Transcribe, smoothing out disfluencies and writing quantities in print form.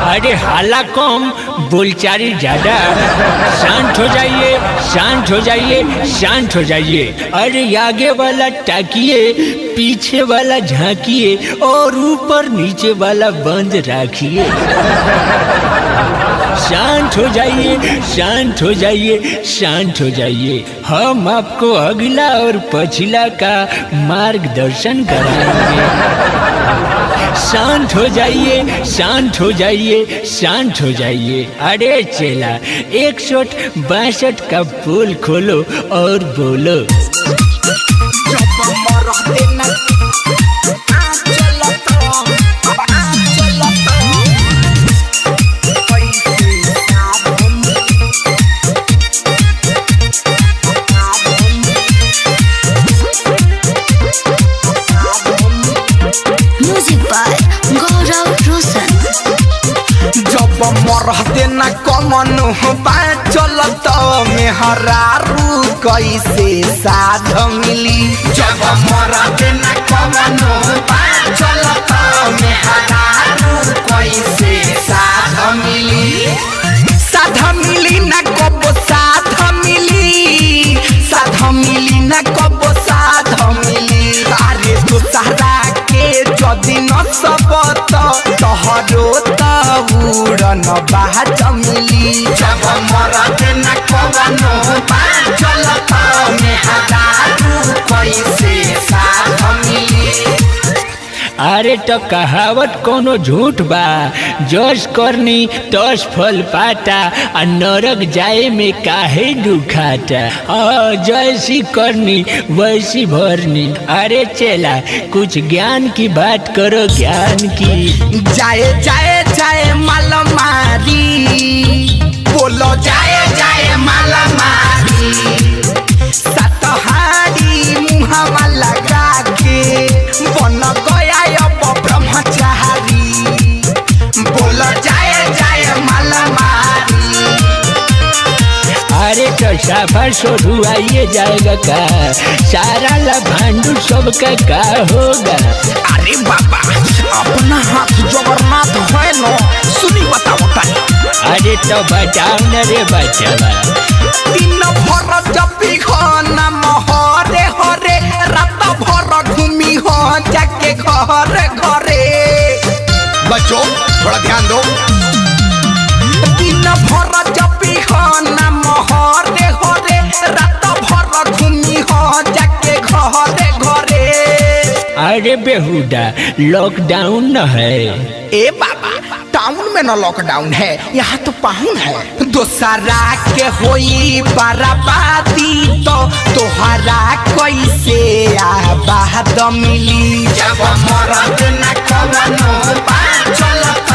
अरे हाला कम बोलचाली ज्यादा। शांत हो जाइए, शांत हो जाइए, शांत हो जाइए। अरे आगे वाला ताकिए, पीछे वाला झांकिए और ऊपर नीचे वाला बंद रखिए। शांत हो जाइए, शांत हो जाइए, शांत हो जाइए। हम आपको अगला और पछिला का मार्गदर्शन कराएंगे। शांत हो जाइए, शांत हो जाइए, शांत हो जाइए। अरे चेला 162 का पोल खोलो और बोलो। मरते न कमन चलत मेहरारू कैसे साध मिली। जब मरते न कमन चलत मेहरारू कैसे साध मिली। साध मिली न कब साध मिली, साध मिली न कब साध मिली। अरे तो सारा के जदि न सबत तोहरो उड़न बाज मिली। जब मरते न कवनो चलत मेहरारू कैसे साध मिली। अरे तो कहावत कोनो झूठ बा। जस करनी तस फल पाता, आ नरक जाए में काहे दुखाता। जैसी करनी वैसी भरनी। अरे चेला कुछ ज्ञान की बात करो, ज्ञान की। जाए जाए जाए माल मारी, बोलो जाए जाए माल मारी। सतहारी मुहावा लगा के बन गया अब ब्रह्मचारी। बोलो जाए जाए माल मारी। अरे तो साफा सोधु आइए जाएगा का, सारा लभांडू सबका का होगा। अरे बाबा अपना हाथ जगन्नाथ है न, सुनी बताओ तानी। अरे तो बताओ न रे बच्चा। दिन भर जपी खाना महरे हरे, रात भर घूमी हो जाके घरे घरे। बच्चों थोड़ा ध्यान दो। दिन भर जपी खाना महरे हरे, रात भर घूमी हो जाके घरे घरे। अरे बेहुदा लॉकडाउन न है। ए बाबा टाउन में न लॉकडाउन है, यहाँ तो पाहुन है। दोसरा के होई बर्बादी तो तोहरा कैसे आबाद मिली। जब मरद न कवनो चलत